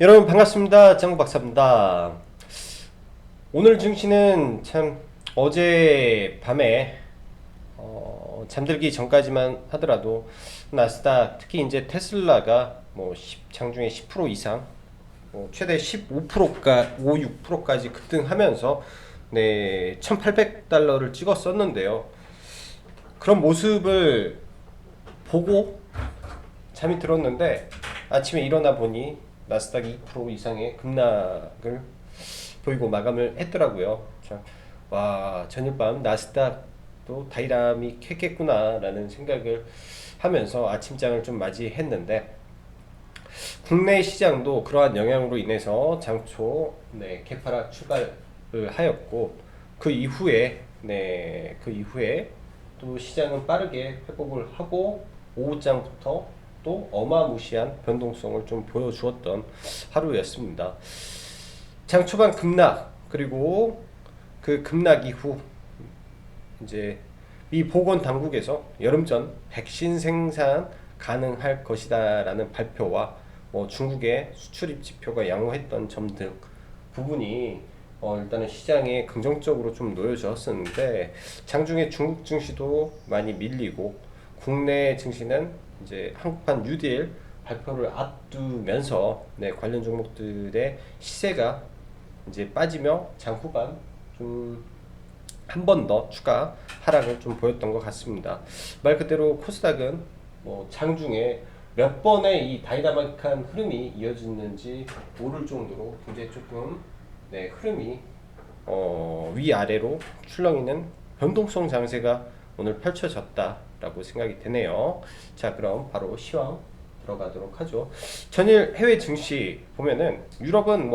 여러분 반갑습니다. 짱구 박사입니다. 오늘 증시는 참 어제 밤에 잠들기 전까지만 하더라도 나스닥 특히 이제 테슬라가 뭐 장중에 10% 이상 최대 15%가 6%까지 급등하면서 네 1,800달러를 찍었었는데요. 그런 모습을 보고 잠이 들었는데 아침에 일어나 보니 나스닥이 2% 이상의 급락을 보이고 마감을 했더라고요. 자, 와, 전일밤 나스닥도 다이나믹했겠구나라는 생각을 하면서 아침장을 좀 맞이했는데 국내 시장도 그러한 영향으로 인해서 장초 개파락 출발을 하였고 그 이후에 또 시장은 빠르게 회복을 하고 오후장부터 또 어마무시한 변동성을 좀 보여주었던 하루였습니다. 장 초반 급락 그리고 그 급락 이후 이제 미 보건 당국에서 여름전 백신 생산 가능할 것이다라는 발표와 중국의 수출입 지표가 양호했던 점 등 부분이 일단은 시장에 긍정적으로 좀 놓여졌었는데 장중에 중국 증시도 많이 밀리고 국내 증시는 이제 한국판 뉴딜 발표를 앞두면서 관련 종목들의 시세가 이제 빠지며 장 후반 좀 한 번 더 추가 하락을 좀 보였던 것 같습니다. 말 그대로 코스닥은 장중에 몇 번의 이 다이나믹한 흐름이 이어졌는지 모를 정도로 굉장히 조금 흐름이 위아래로 출렁이는 변동성 장세가 오늘 펼쳐졌다라고 생각이 되네요. 자, 그럼 바로 시황 들어가도록 하죠. 전일 해외 증시 보면은 유럽은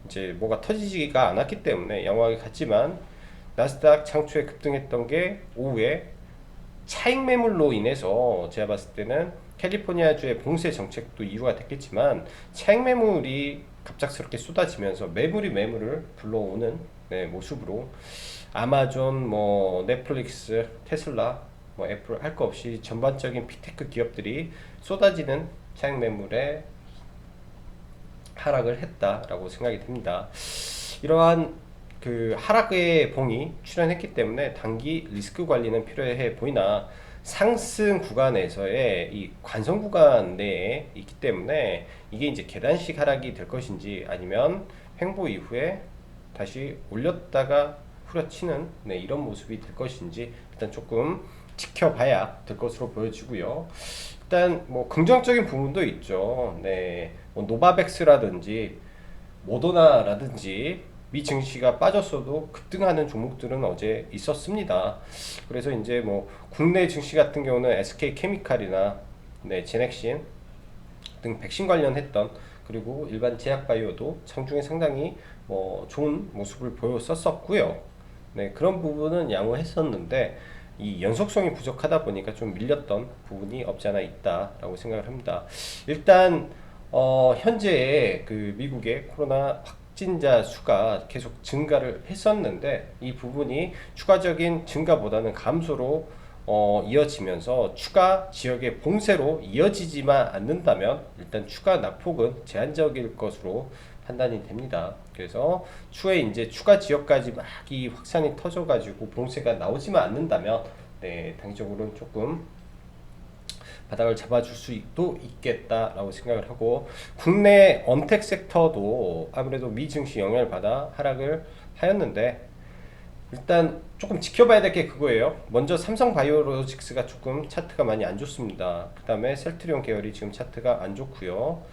이제 뭐가 터지지가 않았기 때문에 양호하게 갔지만 나스닥 장초에 급등했던 게 오후에 차익 매물로 인해서 제가 봤을 때는 캘리포니아주의 봉쇄 정책도 이유가 됐겠지만 차익 매물이 갑작스럽게 쏟아지면서 매물을 불러오는 모습으로 아마존, 넷플릭스, 테슬라, 애플 할 거 없이 전반적인 빅테크 기업들이 쏟아지는 차익 매물에 하락을 했다라고 생각이 듭니다. 이러한 그 하락의 봉이 출현했기 때문에 단기 리스크 관리는 필요해 보이나 상승 구간에서의 이 관성 구간 내에 있기 때문에 이게 이제 계단식 하락이 될 것인지 아니면 횡보 이후에 다시 올렸다가 후려치는 이런 모습이 될 것인지 일단 조금 지켜봐야 될 것으로 보여지고요. 일단 긍정적인 부분도 있죠. 노바백스라든지 모더나라든지 미 증시가 빠졌어도 급등하는 종목들은 어제 있었습니다. 그래서 이제 국내 증시 같은 경우는 SK 케미칼이나 제넥신 등 백신 관련했던 그리고 일반 제약바이오도 장중에 상당히 좋은 모습을 보였었고요. 그런 부분은 양호했었는데 이 연속성이 부족하다 보니까 좀 밀렸던 부분이 없지 않아 있다라고 생각을 합니다. 일단 현재 그 미국의 코로나 확진자 수가 계속 증가를 했었는데 이 부분이 추가적인 증가보다는 감소로 이어지면서 추가 지역의 봉쇄로 이어지지만 않는다면 일단 추가 낙폭은 제한적일 것으로 판단이 됩니다. 그래서 추후에 이제 추가 지역까지 막 이 확산이 터져가지고 봉쇄가 나오지만 않는다면 단기적으로는 조금 바닥을 잡아줄 수도 있겠다라고 생각을 하고 국내 언택 섹터도 아무래도 미 증시 영향을 받아 하락을 하였는데 일단 조금 지켜봐야 될 게 그거예요. 먼저 삼성바이오로직스가 조금 차트가 많이 안 좋습니다. 그 다음에 셀트리온 계열이 지금 차트가 안 좋고요.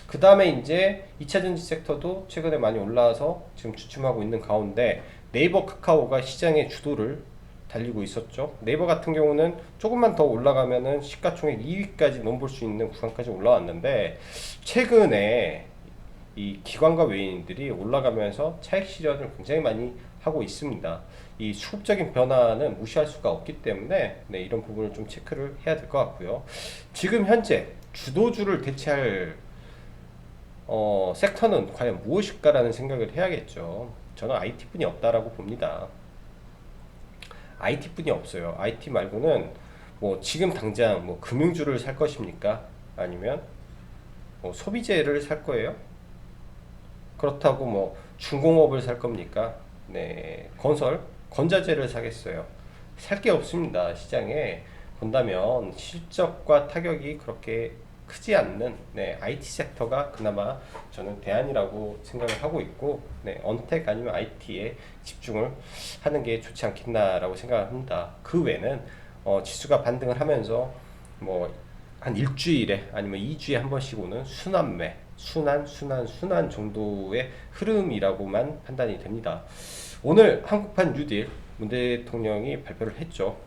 그 다음에 이제 2차전지 섹터도 최근에 많이 올라와서 지금 주춤하고 있는 가운데 네이버 카카오가 시장의 주도를 달리고 있었죠. 네이버 같은 경우는 조금만 더 올라가면은 시가총액 2위까지 넘볼 수 있는 구간까지 올라왔는데 최근에 이 기관과 외인들이 올라가면서 차익 실현을 굉장히 많이 하고 있습니다. 이 수급적인 변화는 무시할 수가 없기 때문에 이런 부분을 좀 체크를 해야 될 것 같고요. 지금 현재 주도주를 대체할 섹터는 과연 무엇일까라는 생각을 해야겠죠. 저는 IT뿐이 없다라고 봅니다. IT뿐이 없어요. IT 말고는 지금 당장 금융주를 살 것입니까? 아니면 소비재를 살 거예요? 그렇다고 뭐 중공업을 살 겁니까? 네, 건자재를 사겠어요. 살 게 없습니다. 시장에 본다면 실적과 타격이 그렇게 크지 않는 IT 섹터가 그나마 저는 대안이라고 생각을 하고 있고, 언택 아니면 IT에 집중을 하는 게 좋지 않겠나라고 생각을 합니다. 그 외에는 지수가 반등을 하면서 뭐 한 일주일에 아니면 2주에 한 번씩 오는 순환매, 순환 정도의 흐름이라고만 판단이 됩니다. 오늘 한국판 뉴딜 문 대통령이 발표를 했죠.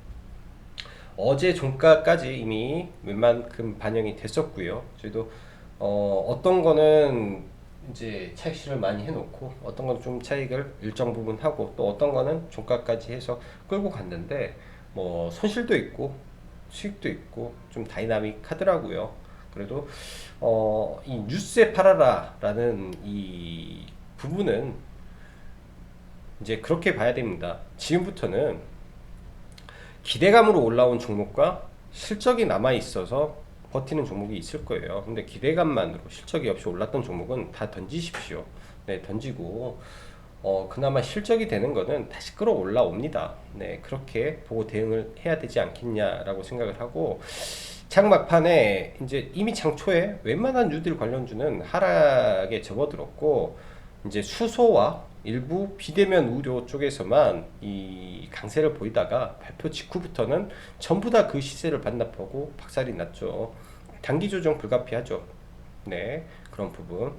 어제 종가까지 이미 웬만큼 반영이 됐었고요. 저희도 어떤 거는 이제 차익실을 많이 해놓고 어떤 거는 좀 차익을 일정 부분 하고 또 어떤 거는 종가까지 해서 끌고 갔는데 뭐 손실도 있고 수익도 있고 좀 다이나믹하더라고요. 그래도 이 뉴스에 팔아라라는 이 부분은 이제 그렇게 봐야 됩니다. 지금부터는 기대감으로 올라온 종목과 실적이 남아 있어서 버티는 종목이 있을 거예요. 근데 기대감만으로 실적이 없이 올랐던 종목은 다 던지십시오. 네, 던지고 그나마 실적이 되는 거는 다시 끌어올라옵니다. 네, 그렇게 보고 대응을 해야 되지 않겠냐라고 생각을 하고, 장막판에 이제 이미 장초에 웬만한 뉴딜 관련주는 하락에 접어들었고, 이제 수소와 일부 비대면 우려 쪽에서만 이 강세를 보이다가 발표 직후부터는 전부 다 그 시세를 반납하고 박살이 났죠. 단기 조정 불가피하죠. 네, 그런 부분.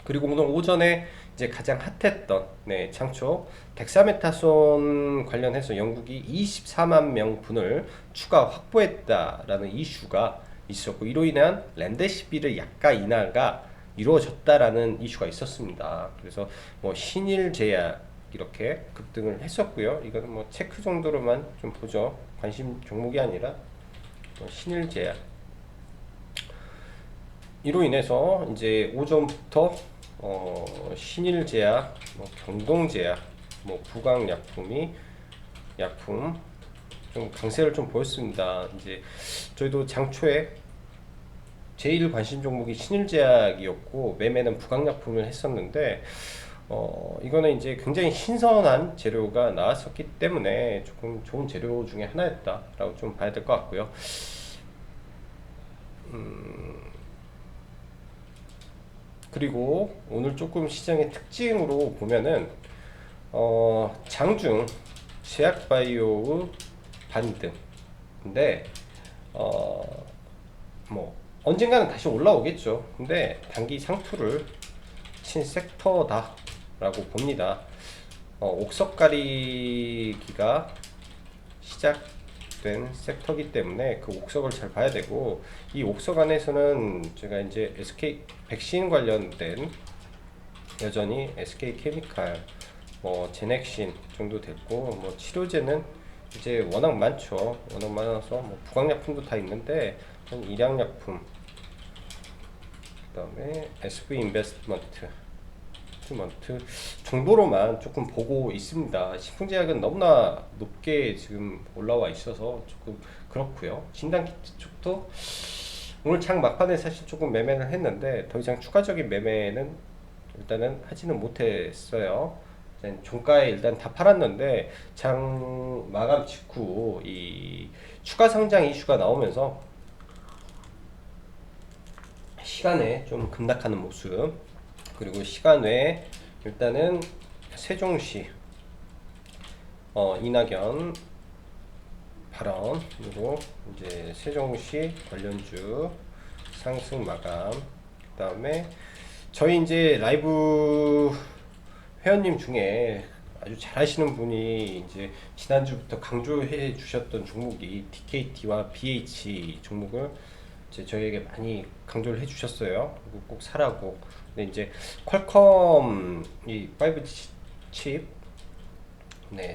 그리고 오늘 오전에 이제 가장 핫했던 장초 덱사메타손 관련해서 영국이 24만 명분을 추가 확보했다라는 이슈가 있었고, 이로 인한 렘데시비르 약가 인하가 이루어졌다라는 이슈가 있었습니다. 그래서 뭐 신일제약 이렇게 급등을 했었고요. 이거는 뭐 체크 정도로만 좀 보죠. 관심 종목이 아니라 신일제약. 이로 인해서 이제 오전부터 신일제약, 뭐 경동제약, 뭐 부강약품이 약품 좀 강세를 좀 보였습니다. 이제 저희도 장초에 제일 관심 종목이 신일제약이었고 매매는 부강약품을 했었는데 이거는 이제 굉장히 신선한 재료가 나왔었기 때문에 조금 좋은 재료 중에 하나였다라고 좀 봐야 될 것 같고요. 그리고 오늘 조금 시장의 특징으로 보면은 장중 제약바이오의 반등. 근데 뭐 언젠가는 다시 올라오겠죠. 근데 단기 상투를 친 섹터다라고 봅니다. 옥석 가리기가 시작된 섹터이기 때문에 그 옥석을 잘 봐야 되고, 이 옥석 안에서는 제가 이제 SK 백신 관련된 여전히 SK 케미칼, 뭐 제넥신 정도 됐고, 뭐 치료제는 이제 워낙 많죠. 워낙 많아서 뭐 부강약품도 다 있는데 일양약품, 그다음에 SV 인베스트먼트 정도로만 조금 보고 있습니다. 식품제약은 너무나 높게 지금 올라와 있어서 조금 그렇고요. 진단키트 쪽도 오늘 장 막판에 사실 조금 매매를 했는데 더 이상 추가적인 매매는 일단은 하지는 못했어요. 일단 종가에 일단 다 팔았는데 장 마감 직후 이 추가 상장 이슈가 나오면서 시간에 좀 급락하는 모습, 그리고 시간 외에 일단은 세종시 이낙연 발언, 그리고 이제 세종시 관련주 상승 마감, 그 다음에 저희 이제 라이브 회원님 중에 아주 잘하시는 분이 이제 지난주부터 강조해 주셨던 종목이 DKT와 BH 종목을 이제 저희에게 많이 강조를 해 주셨어요. 꼭 사라고. 근데 이제 퀄컴 이 5칩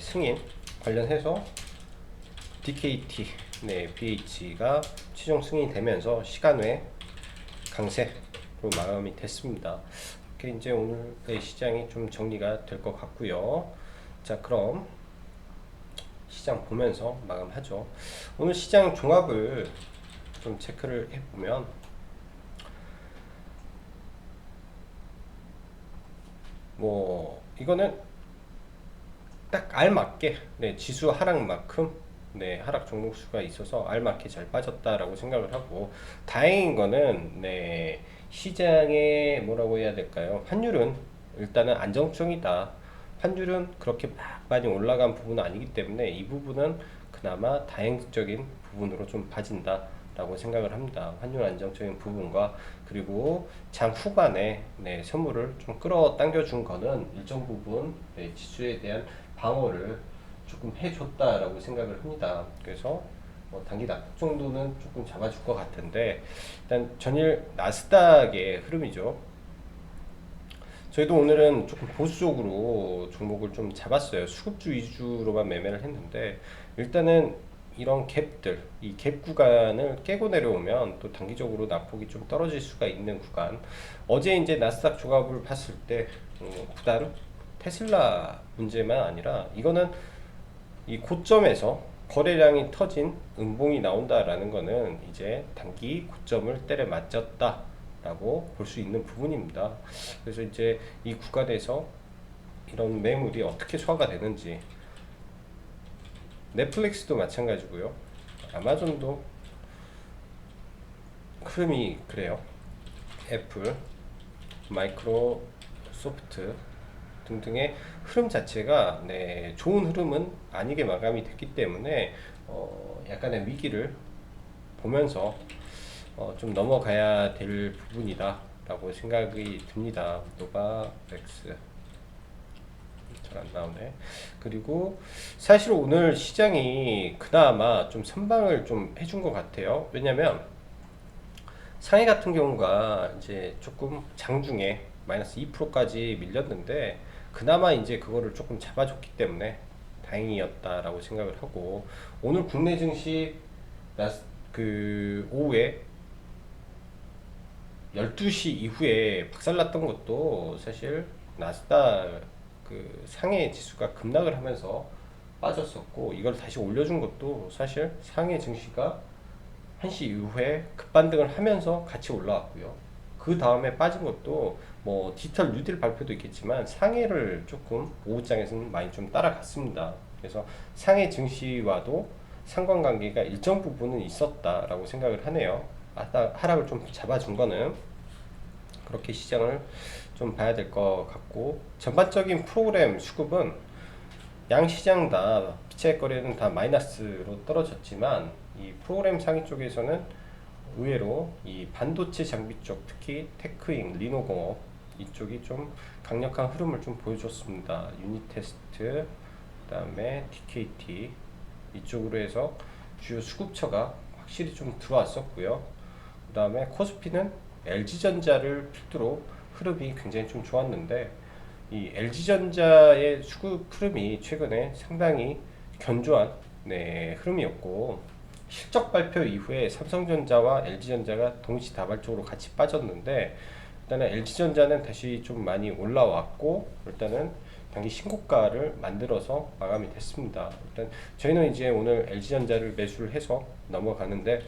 승인 관련해서 DKT BH가 최종 승인이 되면서 시간 외 강세로 마감이 됐습니다. 이렇게 이제 오늘의 시장이 좀 정리가 될 것 같고요. 자, 그럼 시장 보면서 마감하죠. 오늘 시장 종합을 좀 체크를 해보면 뭐 이거는 딱 알맞게 네, 지수 하락만큼 네, 하락 종목 수가 있어서 알맞게 잘 빠졌다라고 생각을 하고 다행인 거는 네, 시장에 뭐라고 해야 될까요? 환율은 일단은 안정적이다. 환율은 그렇게 막 많이 올라간 부분은 아니기 때문에 이 부분은 그나마 다행적인 부분으로 좀 봐진다. 라고 생각을 합니다. 환율 안정적인 부분과 그리고 장 후반에 네, 선물을 좀 끌어당겨 준 거는 일정 부분 네, 지수에 대한 방어를 조금 해줬다라고 생각을 합니다. 그래서 뭐 단기 낙폭 정도는 조금 잡아줄 것 같은데 일단 전일 나스닥의 흐름이죠. 저희도 오늘은 조금 보수적으로 종목을 좀 잡았어요. 수급주 위주로만 매매를 했는데 일단은 이런 갭들, 이 갭 구간을 깨고 내려오면 또 단기적으로 낙폭이 좀 떨어질 수가 있는 구간. 어제 이제 나스닥 조갑을 봤을 때 구단 테슬라 문제만 아니라 이거는 이 고점에서 거래량이 터진 음봉이 나온다라는 거는 이제 단기 고점을 때려 맞췄다 라고 볼 수 있는 부분입니다. 그래서 이제 이 구간에서 이런 매물이 어떻게 소화가 되는지 넷플릭스도 마찬가지고요. 아마존도 흐름이 그래요. 애플, 마이크로소프트 등등의 흐름 자체가 네, 좋은 흐름은 아니게 마감이 됐기 때문에 약간의 위기를 보면서 좀 넘어가야 될 부분이다 라고 생각이 듭니다. 노바백스 잘 안 나오네. 그리고 사실 오늘 시장이 그나마 좀 선방을 좀 해준 것 같아요. 왜냐면 상해 같은 경우가 이제 조금 장중에 마이너스 2%까지 밀렸는데 그나마 이제 그거를 조금 잡아줬기 때문에 다행이었다라고 생각을 하고 오늘 국내 증시 그 오후에 12시 이후에 박살났던 것도 사실 나스닥 그 상해 지수가 급락을 하면서 빠졌었고 이걸 다시 올려준 것도 사실 상해 증시가 1시 이후에 급반등을 하면서 같이 올라왔고요. 그 다음에 빠진 것도 뭐 디지털 뉴딜 발표도 있겠지만 상해를 조금 오후장에서는 많이 좀 따라갔습니다. 그래서 상해 증시와도 상관관계가 일정 부분은 있었다라고 생각을 하네요. 하락을 좀 잡아준 거는 그렇게 시장을 좀 봐야 될 것 같고 전반적인 프로그램 수급은 양 시장 다 피체 거래는 다 마이너스로 떨어졌지만 이 프로그램 상위 쪽에서는 의외로 이 반도체 장비 쪽 특히 테크잉, 리노공업 이쪽이 좀 강력한 흐름을 좀 보여줬습니다. 유니테스트, 그다음에 TKT 이쪽으로 해서 주요 수급처가 확실히 좀 들어왔었고요. 그다음에 코스피는 LG전자를 필두로 흐름이 굉장히 좀 좋았는데 이 LG전자의 수급 흐름이 최근에 상당히 견조한 네, 흐름이었고 실적 발표 이후에 삼성전자와 LG전자가 동시다발적으로 같이 빠졌는데 일단은 LG전자는 다시 좀 많이 올라왔고 일단은 단기 신고가를 만들어서 마감이 됐습니다. 일단 저희는 이제 오늘 LG전자를 매수를 해서 넘어가는데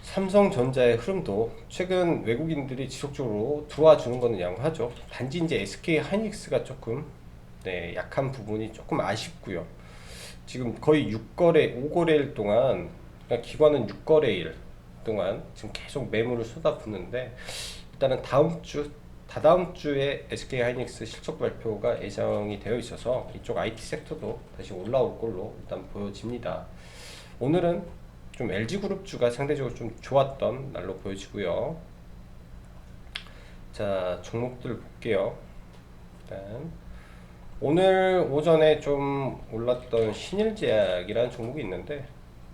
삼성전자의 흐름도 최근 외국인들이 지속적으로 들어와 주는 것은 양호하죠. 단지 이제 SK 하이닉스가 조금 네, 약한 부분이 조금 아쉽고요. 지금 거의 6거래, 5거래일 동안 그러니까 기관은 6거래일 동안 지금 계속 매물을 쏟아붓는데 일단은 다음 주 다다음 주에 SK 하이닉스 실적 발표가 예정이 되어 있어서 이쪽 IT 섹터도 다시 올라올 걸로 일단 보여집니다. 오늘은 좀 LG그룹주가 상대적으로 좀 좋았던 날로 보여지고요. 자, 종목들 볼게요. 일단 오늘 오전에 좀 올랐던 신일제약이라는 종목이 있는데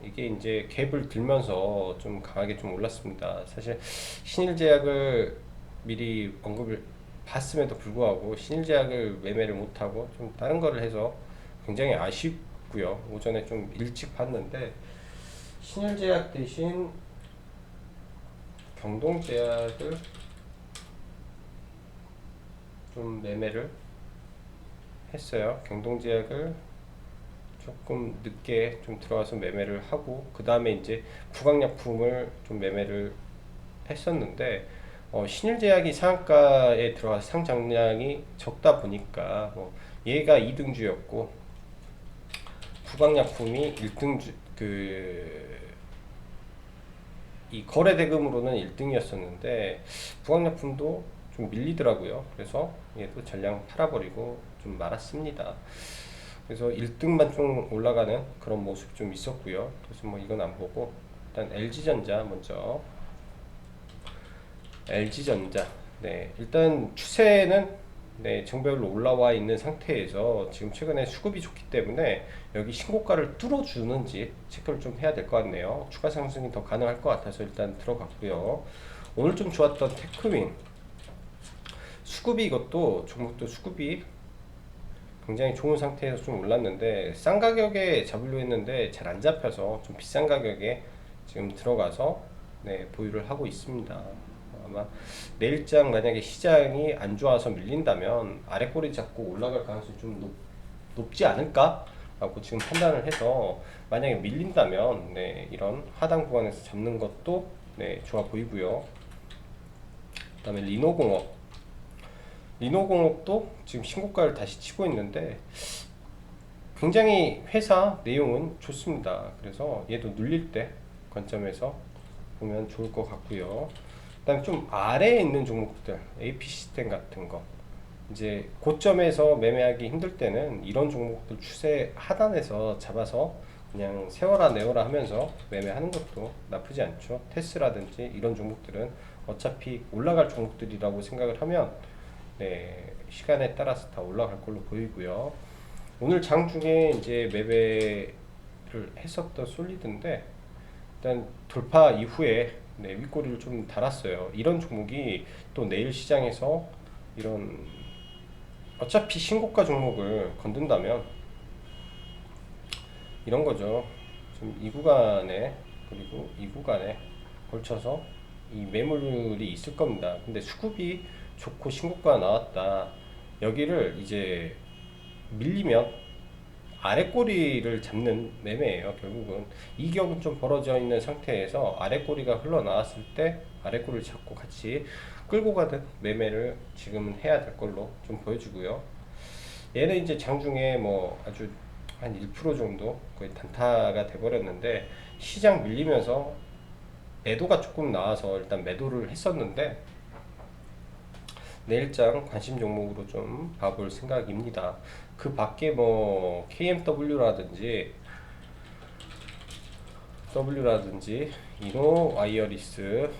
이게 이제 갭을 들면서 좀 강하게 좀 올랐습니다. 사실 신일제약을 미리 언급을 봤음에도 불구하고 신일제약을 매매를 못하고 좀 다른 거를 해서 굉장히 아쉽고요. 오전에 좀 일찍 봤는데 신일제약 대신 경동제약을 좀 매매를 했어요. 경동제약을 조금 늦게 좀 들어와서 매매를 하고 그 다음에 이제 부강약품을 좀 매매를 했었는데 신일제약이 상한가에 들어가서 상장량이 적다 보니까 얘가 2등주였고 부강약품이 1등주 이 거래 대금으로는 1등이었었는데 부강약품도 좀 밀리더라고요. 그래서 얘도 전량 팔아버리고 좀 말았습니다. 그래서 1등만 좀 올라가는 그런 모습이 좀 있었고요. 그래서 이건 안 보고 일단 LG전자 먼저. LG전자. 네, 일단 추세는 네, 정배열로 올라와 있는 상태에서 지금 최근에 수급이 좋기 때문에 여기 신고가를 뚫어주는지 체크를 좀 해야 될 것 같네요. 추가 상승이 더 가능할 것 같아서 일단 들어갔고요. 오늘 좀 좋았던 테크윈 수급이, 이것도 종목도 수급이 굉장히 좋은 상태에서 좀 올랐는데 싼 가격에 잡으려 했는데 잘 안 잡혀서 좀 비싼 가격에 지금 들어가서 네, 보유를 하고 있습니다. 아마 내일장 만약에 시장이 안 좋아서 밀린다면 아래 꼬리 잡고 올라갈 가능성이 좀 높지 않을까? 라고 지금 판단을 해서 만약에 밀린다면 네, 이런 하단 구간에서 잡는 것도 네, 좋아 보이고요. 그 다음에 리노공업도 지금 신고가를 다시 치고 있는데 굉장히 회사 내용은 좋습니다. 그래서 얘도 눌릴 때 관점에서 보면 좋을 것 같고요. 그다음 좀 아래에 있는 종목들, AP 시스템 같은 거, 이제 고점에서 매매하기 힘들 때는 이런 종목들 추세 하단에서 잡아서 그냥 세워라 내워라 하면서 매매하는 것도 나쁘지 않죠. 테스라든지 이런 종목들은 어차피 올라갈 종목들이라고 생각을 하면 네, 시간에 따라서 다 올라갈 걸로 보이고요. 오늘 장 중에 이제 매매를 했었던 솔리드인데 일단 돌파 이후에 네, 윗꼬리를 좀 달았어요. 이런 종목이 또 내일 시장에서 이런 어차피 신고가 종목을 건든다면 이런 거죠. 좀 이 구간에 그리고 이 구간에 걸쳐서 이 매물이 있을 겁니다. 근데 수급이 좋고 신고가 나왔다. 여기를 이제 밀리면 아래 꼬리를 잡는 매매예요. 결국은 이격은 좀 벌어져 있는 상태에서 아래 꼬리가 흘러나왔을 때 아래 꼬리를 잡고 같이 끌고 가는 매매를 지금은 해야 될 걸로 좀 보여주고요. 얘는 이제 장중에 아주 한 1% 정도 거의 단타가 돼버렸는데 시장 밀리면서 매도가 조금 나와서 일단 매도를 했었는데 내일장 관심 종목으로 좀 봐볼 생각입니다. 그 밖에 KMW라든지 이노 와이어리스,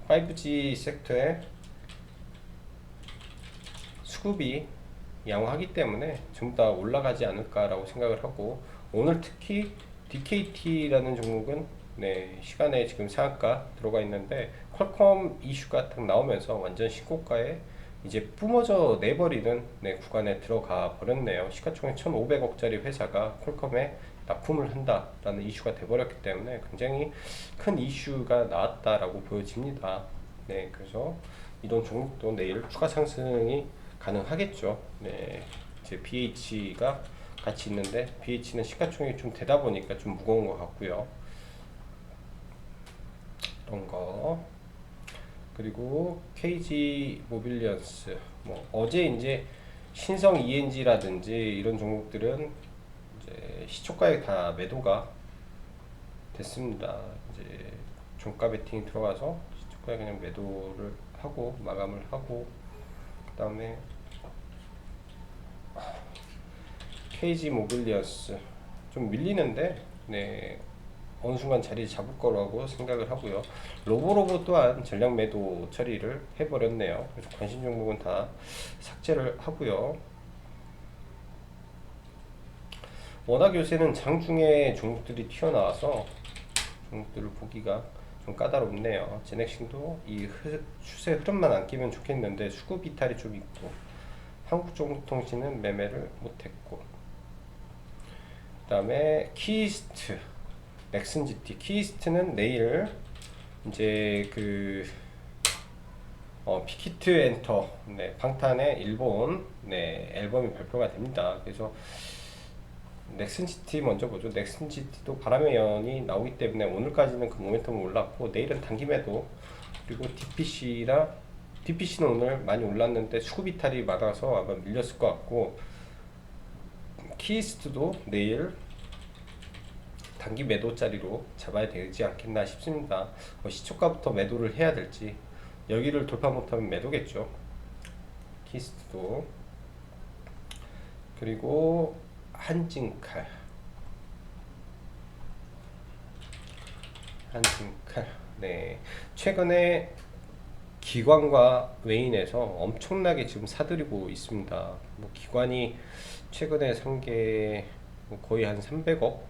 5G 섹터에 수급이 양호하기 때문에 전부 다 올라가지 않을까라고 생각을 하고, 오늘 특히 DKT라는 종목은 네, 시간에 지금 상한가 들어가 있는데 퀄컴 이슈가 딱 나오면서 완전 신고가에 이제 뿜어져 내버리는 네, 구간에 들어가 버렸네요. 시가총액 1,500억짜리 회사가 퀄컴에 납품을 한다라는 이슈가 돼버렸기 때문에 굉장히 큰 이슈가 나왔다라고 보여집니다. 네, 그래서 이런 종목도 내일 추가 상승이 가능하겠죠. 네, 이제 BH가 같이 있는데 BH는 시가총액이 좀 되다 보니까 좀 무거운 것 같고요. 이런 거, 그리고 KG 모빌리언스, 어제 이제 신성 ENG라든지 이런 종목들은 이제 시초가에 다 매도가 됐습니다. 이제 종가 베팅이 들어가서 시초가에 그냥 매도를 하고 마감을 하고, 그 다음에 KG 모빌리언스 좀 밀리는데 네, 어느 순간 자리 잡을 거라고 생각을 하고요. 로보로보 또한 전량 매도 처리를 해버렸네요. 그래서 관심 종목은 다 삭제를 하고요. 워낙 요새는 장중에 종목들이 튀어나와서 종목들을 보기가 좀 까다롭네요. 제넥신도 이 추세 흐름만 안 끼면 좋겠는데 수급 이탈이 좀 있고, 한국정보통신은 매매를 못했고, 그 다음에 키이스트, 넥슨GT. 키이스트는 내일 이제 픽히트 엔터, 네, 방탄의 일본 네, 앨범이 발표가 됩니다. 그래서 넥슨시티 먼저 보죠. 넥슨시티도 바람의 연이 나오기 때문에 오늘까지는 그 모멘텀은 올랐고 내일은 단기 매도. 그리고 DPC는 오늘 많이 올랐는데 수급 이탈이 많아서 아마 밀렸을 것 같고, 키이스트도 내일 단기 매도짜리로 잡아야 되지 않겠나 싶습니다. 시초가부터 매도를 해야 될지, 여기를 돌파 못하면 매도겠죠. 키이스트도. 그리고 한진칼, 네, 최근에 기관과 외인에서 엄청나게 지금 사들이고 있습니다. 뭐 기관이 최근에 산 게 거의 한 300억,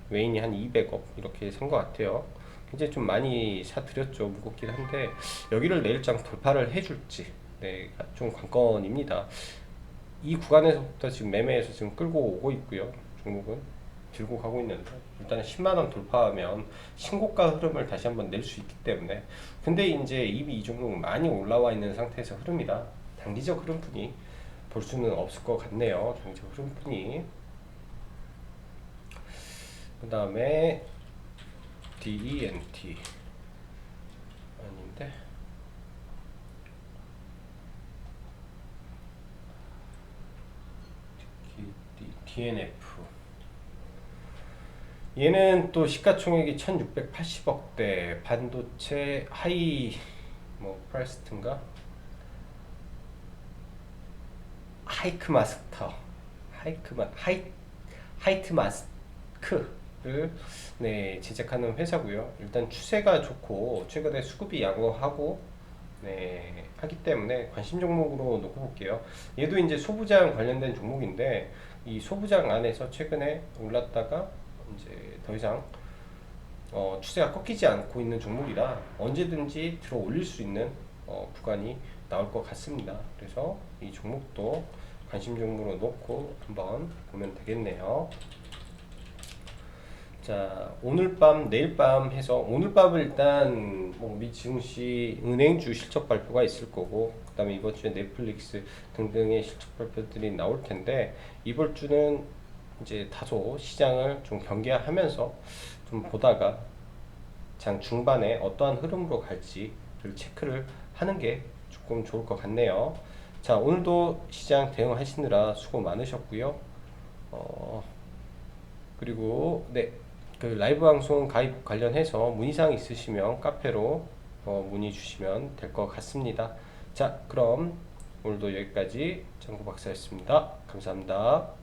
외인이 한 200억 이렇게 산 것 같아요. 이제 좀 많이 사들였죠. 무겁긴 한데 여기를 내일장 돌파를 해줄지, 네, 좀 관건입니다. 이 구간에서부터 지금 매매해서 지금 끌고 오고 있고요. 종목은 들고 가고 있는데 일단 10만원 돌파하면 신고가 흐름을 다시 한번 낼 수 있기 때문에. 근데 이제 이미 이 종목 많이 올라와 있는 상태에서 흐름이다, 단기적 흐름뿐이 볼 수는 없을 것 같네요. 단기적 흐름뿐이. 그 다음에 DENT 아닌데, DNF, 얘는 또 시가총액이 1680억대, 반도체 하이 뭐 프라이스트인가, 하이크마스터, 하이트마스크를, 네, 제작하는 회사고요. 일단 추세가 좋고 최근에 수급이 양호하고, 네, 하기 때문에 관심 종목으로 놓고 볼게요. 얘도 이제 소부장 관련된 종목인데 이 소부장 안에서 최근에 올랐다가 이제 더 이상 추세가 꺾이지 않고 있는 종목이라 언제든지 들어 올릴 수 있는 구간이 나올 것 같습니다. 그래서 이 종목도 관심 종목으로 놓고 한번 보면 되겠네요. 자, 오늘 밤, 내일 밤 해서, 오늘 밤은 일단 미 증시 은행주 실적 발표가 있을 거고, 그 다음에 이번 주에 넷플릭스 등등의 실적 발표들이 나올 텐데, 이번 주는 이제 다소 시장을 좀 경계하면서 좀 보다가 장 중반에 어떠한 흐름으로 갈지를 체크를 하는 게 조금 좋을 것 같네요. 자, 오늘도 시장 대응하시느라 수고 많으셨고요. 그리고 네, 그 라이브 방송 가입 관련해서 문의사항 있으시면 카페로 문의 주시면 될 것 같습니다. 자, 그럼 오늘도 여기까지 장구 박사였습니다. 감사합니다.